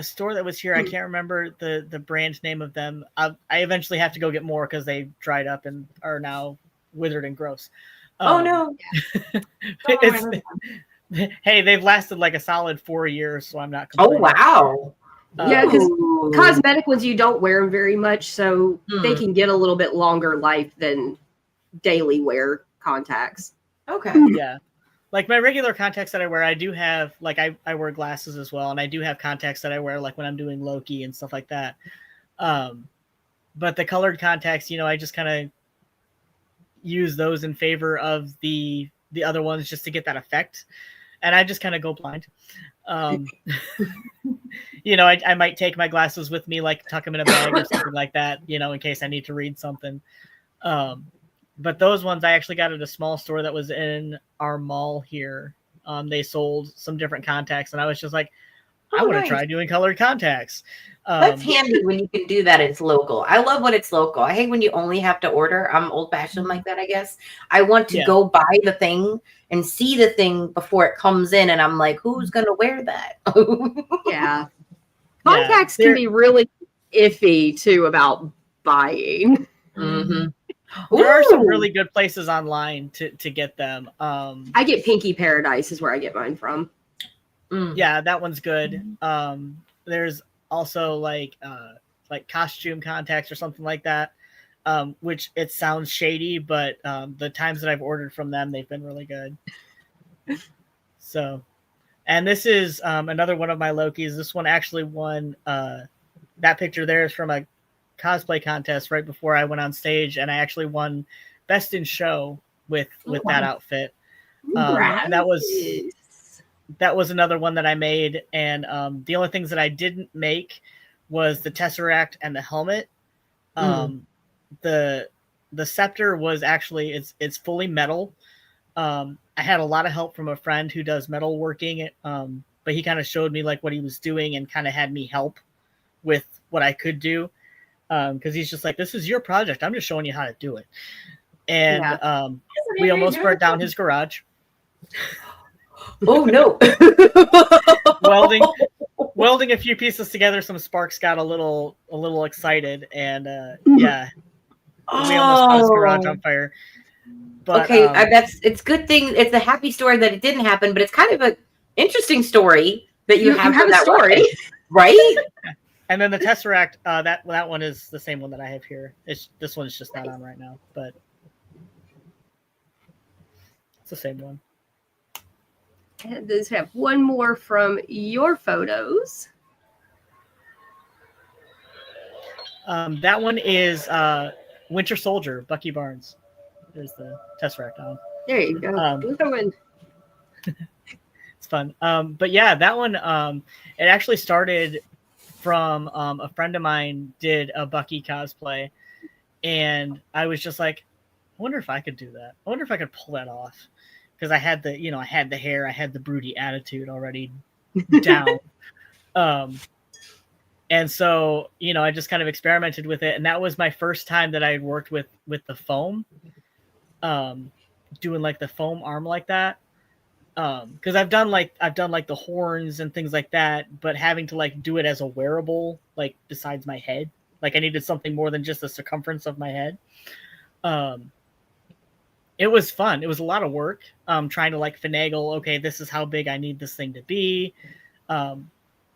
store that was here. I can't remember the brand name of them. I eventually have to go get more because they dried up and are now withered and gross. Oh no. Hey, they've lasted like a solid 4 years, so I'm not complaining. Oh wow. Yeah, because cosmetic ones, you don't wear them very much, so they can get a little bit longer life than daily wear contacts. Okay. Yeah. Like my regular contacts that I wear, I do have, like, I wear glasses as well, and I do have contacts that I wear, like, when I'm doing Loki and stuff like that. But the colored contacts, I just kind of use those in favor of the other ones just to get that effect. And I just kind of go blind. I might take my glasses with me, like tuck them in a bag or something like that, in case I need to read something. But those ones I actually got at a small store that was in our mall here. They sold some different contacts, and I was just like, I want to nice. try doing colored contacts. That's handy when you can do that. It's local. I love when it's local. I hate when you only have to order. I'm old fashioned like that, I guess. I want to go buy the thing and see the thing before it comes in. And I'm like, who's going to wear that? Yeah. Contacts can be really iffy too about buying. Mm-hmm. There are some really good places online to get them. I get Pinky Paradise is where I get mine from. Yeah, that one's good. There's also like costume contacts or something like that, which it sounds shady, but the times that I've ordered from them, they've been really good. So, and this is another one of my Lokis. This one actually won. That picture there is from a cosplay contest right before I went on stage, and I actually won Best in Show with that outfit. And that was another one that I made, and the only things that I didn't make was the Tesseract and the helmet. The scepter was actually it's fully metal. I had a lot of help from a friend who does metal working, but he kind of showed me like what he was doing and kind of had me help with what I could do, because he's just like, this is your project, I'm just showing you how to do it. And we almost burnt down his garage. Oh no. welding a few pieces together, some sparks got a little excited, and we almost caught his garage on fire. But okay, it's good thing, it's a happy story that it didn't happen, but it's kind of a interesting story that you have a story, right? And then the Tesseract, that one is the same one that I have here. This one's just not on right now, but it's the same one. And does have one more from your photos. That one is Winter Soldier, Bucky Barnes. There's the Tesseract on. There you go. It's fun. But yeah, that one, it actually started from a friend of mine did a Bucky cosplay, and I was just like, I wonder if I could do that. I wonder if I could pull that off. Because I had the hair, I had the broody attitude already down. And so, I just kind of experimented with it. And that was my first time that I had worked with the foam, doing like the foam arm like that. Because I've done like the horns and things like that, but having to like do it as a wearable, like besides my head, like I needed something more than just the circumference of my head. It was fun. It was a lot of work, trying to like finagle, okay, this is how big I need this thing to be.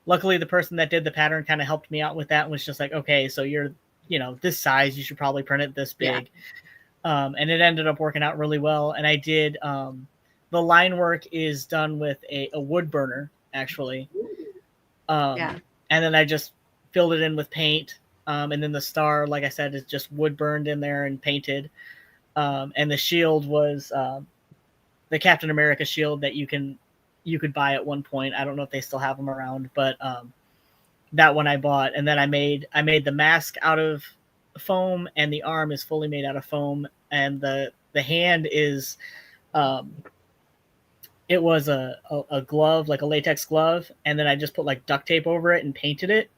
Luckily, the person that did the pattern kind of helped me out with that and was just like, okay, so you're, this size, you should probably print it this big. Yeah. And it ended up working out really well. And I did, the line work is done with a wood burner, actually. And then I just filled it in with paint. And then the star, like I said, is just wood burned in there and painted. And the shield was the Captain America shield that you could buy at one point. I don't know if they still have them around, but that one I bought. And then I made the mask out of foam, and the arm is fully made out of foam, and the hand is it was a glove, like a latex glove, and then I just put like duct tape over it and painted it.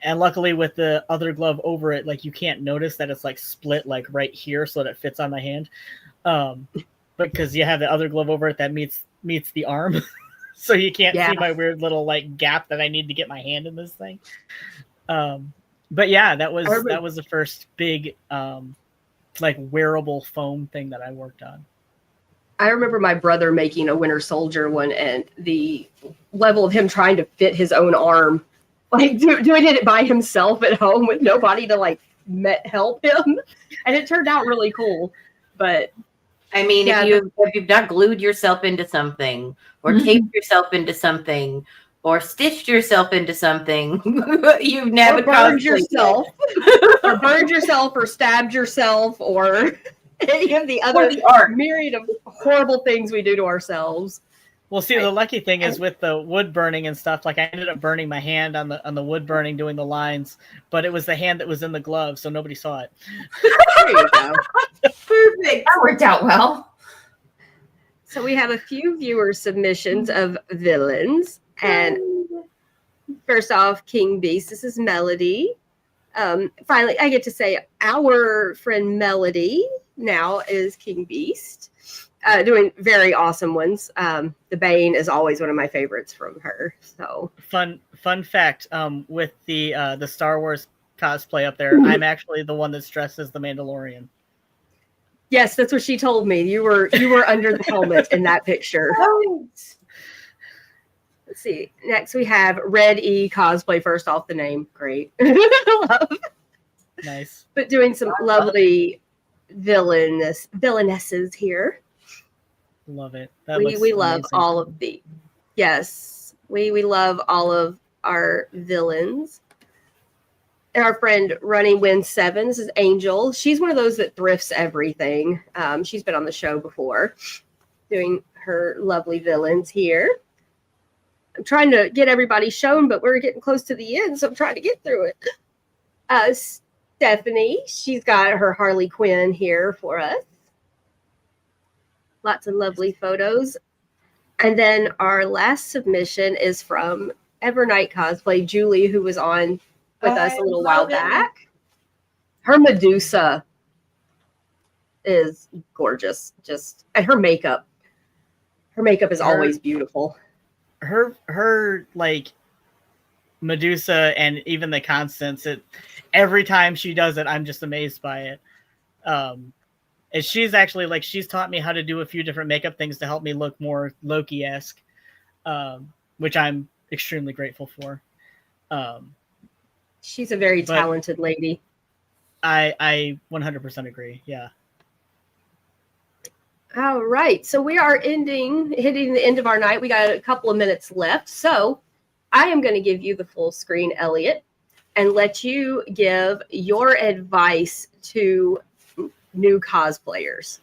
And luckily with the other glove over it, like you can't notice that it's like split like right here so that it fits on my hand. Because you have the other glove over it that meets the arm. So you can't see my weird little like gap that I need to get my hand in this thing. But yeah, that was the first big like wearable foam thing that I worked on. I remember my brother making a Winter Soldier one, and the level of him trying to fit his own arm, like doing it by himself at home with nobody to like help him, and it turned out really cool. But I mean, if you've not glued yourself into something, or taped yourself into something, or stitched yourself into something, you've never burned yourself, or burned yourself, or stabbed yourself, or any of the other myriad of horrible things we do to ourselves. Well, see, the lucky thing is with the wood burning and stuff, like I ended up burning my hand on the wood burning doing the lines, but it was the hand that was in the glove, so nobody saw it. There you go. Perfect. That worked out well. So we have a few viewer submissions of villains. And first off, King Beast. This is Melody. Finally, I get to say our friend Melody now is King Beast. Doing very awesome ones. The Bane is always one of my favorites from her. So fun fact, with the Star Wars cosplay up there, I'm actually the one that's dressed as the Mandalorian. Yes, that's what she told me. You were under the helmet in that picture. Let's see. Next we have Red E Cosplay. First off, the name, great. Nice. But doing some lovely villainesses here. Love it. We love all of the. Yes, we love all of our villains. And our friend Running Wind 7, this is Angel. She's one of those that thrifts everything. She's been on the show before, doing her lovely villains here. I'm trying to get everybody shown, but we're getting close to the end, so I'm trying to get through it. Stephanie, she's got her Harley Quinn here for us. Lots of lovely photos. And then our last submission is from Evernight Cosplay, Julie, who was on with us a little while back. Her Medusa is gorgeous. And her makeup. Her makeup is always beautiful. Her like Medusa and even the Constance, every time she does it, I'm just amazed by it. And she's actually she's taught me how to do a few different makeup things to help me look more Loki-esque, which I'm extremely grateful for. She's a very talented lady. I 100% agree. Yeah. All right. So we are hitting the end of our night. We got a couple of minutes left. So I am going to give you the full screen, Elliot, and let you give your advice to new cosplayers.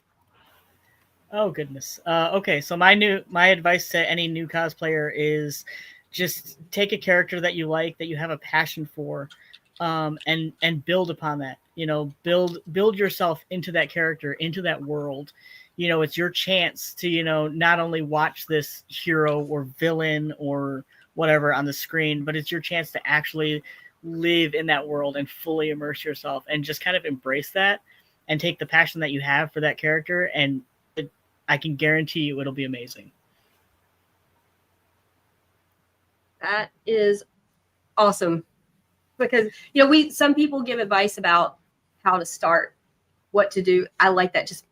Oh, goodness. Okay. So my advice to any new cosplayer is just take a character that you like, that you have a passion for, and build upon that. Build yourself into that character, into that world. It's your chance to, not only watch this hero or villain or whatever on the screen, but it's your chance to actually live in that world and fully immerse yourself and just kind of embrace that and take the passion that you have for that character. And I can guarantee you it'll be amazing. That is awesome. Because, some people give advice about how to start, what to do. I like that. Just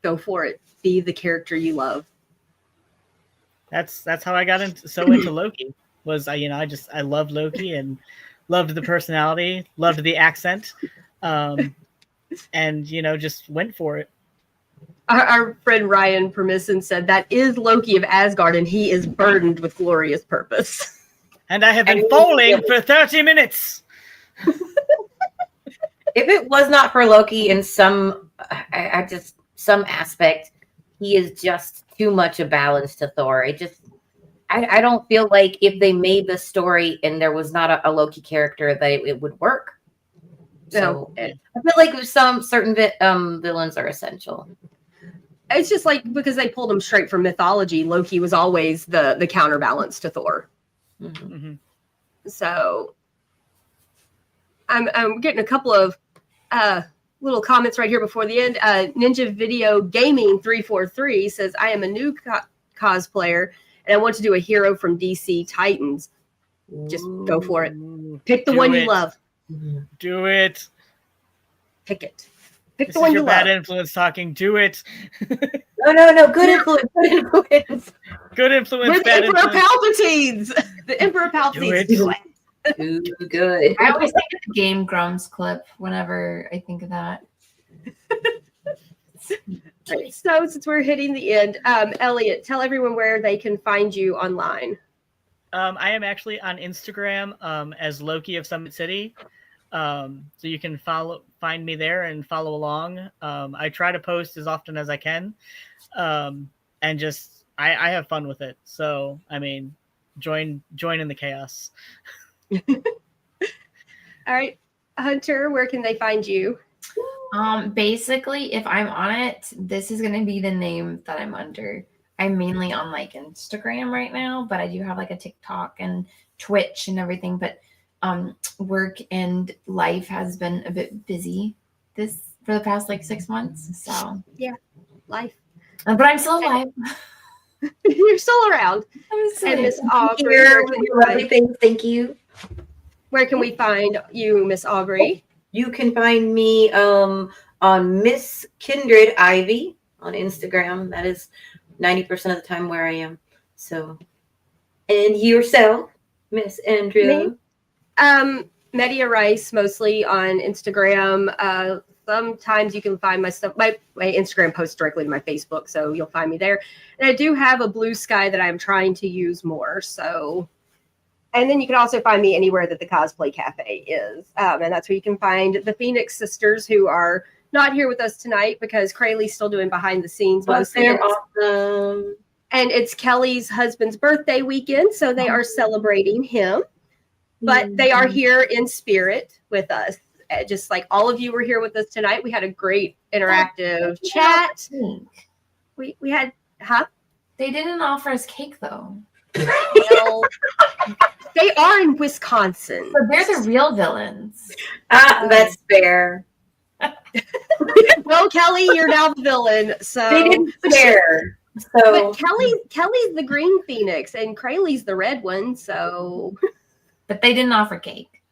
go for it. Be the character you love. That's how I got into Loki. Was I loved Loki and loved the personality, loved the accent, and just went for it. Our friend Ryan Permisson said that is Loki of Asgard, and he is burdened with glorious purpose. And I have been falling for 30 minutes. If it was not for Loki in some aspect, he is just too much a balance to Thor. I don't feel like if they made the story and there was not a Loki character that it would work. So I feel like some certain villains are essential. It's just because they pulled him straight from mythology, Loki was always the counterbalance to Thor. Mm-hmm. So I'm getting a couple of little comments right here before the end. Ninja Video Gaming 343 says, I am a new cosplayer and I want to do a hero from DC Titans. Just go for it. Pick the one you love. Do it. Pick it. Pick this the one is your you bad love. Influence talking. Do it. No. Good influence. Good influence. Good influence. With bad Emperor influence. Palpatine's. The Emperor Palpatine's. Do it. Too good. I always think of the Game Grumps clip whenever I think of that. Right, so since we're hitting the end, Elliot, tell everyone where they can find you online. I am actually on Instagram as Loki of Summit City. So you can find me there and follow along. I try to post as often as I can. And just I have fun with it. So join in the chaos. All right, Hunter, where can they find you? Basically, if I'm on it, this is going to be the name that I'm under. I'm mainly on like Instagram right now, but I do have like a TikTok and Twitch and everything. But work and life has been a bit busy for the past like 6 months. So yeah, life. But I'm still alive. You're still around. And Miss Aubrey, Here with your lovely things. Thank you. where can we find you, Miss Aubrey? You can find me on Miss Kindred Ivy on Instagram. That is 90% of the time where I am. So, and yourself, Miss Andrea? Me? Media Rice, mostly on Instagram. Sometimes you can find my stuff. My Instagram posts directly to my Facebook, so you'll find me there. And I do have a Blue Sky that I'm trying to use more. So, and then you can also find me anywhere that the Cosplay Cafe is, and that's where you can find the Phoenix sisters, who are not here with us tonight because Crayleigh's still doing behind the scenes most they're awesome. And it's Kelly's husband's birthday weekend, so they are celebrating him. But they are here in spirit with us. Just like all of you were here with us tonight. We had a great interactive chat. We had, They didn't offer us cake though. Well, they are in Wisconsin. So they're the real villains. That's fair. Well, Kelly, you're now the villain. So They didn't care. So but Kelly's the green Phoenix and Crayleigh's the red one. So But they didn't offer cake.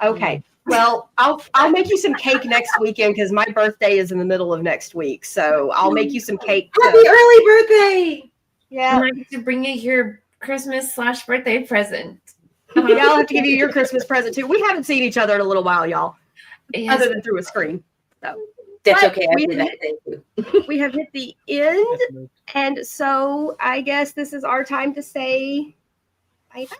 okay. Well, I'll make you some cake next weekend because my birthday is in the middle of next week. So I'll make you some cake. Happy early birthday! Yeah. I have to bring you your Christmas/birthday present. Yeah, I'll have to give you your Christmas present too. We haven't seen each other in a little while, y'all. Yes. Other than through a screen. So That's but okay. I did that. Thank you. we have hit the end. And so I guess this is our time to say bye-bye.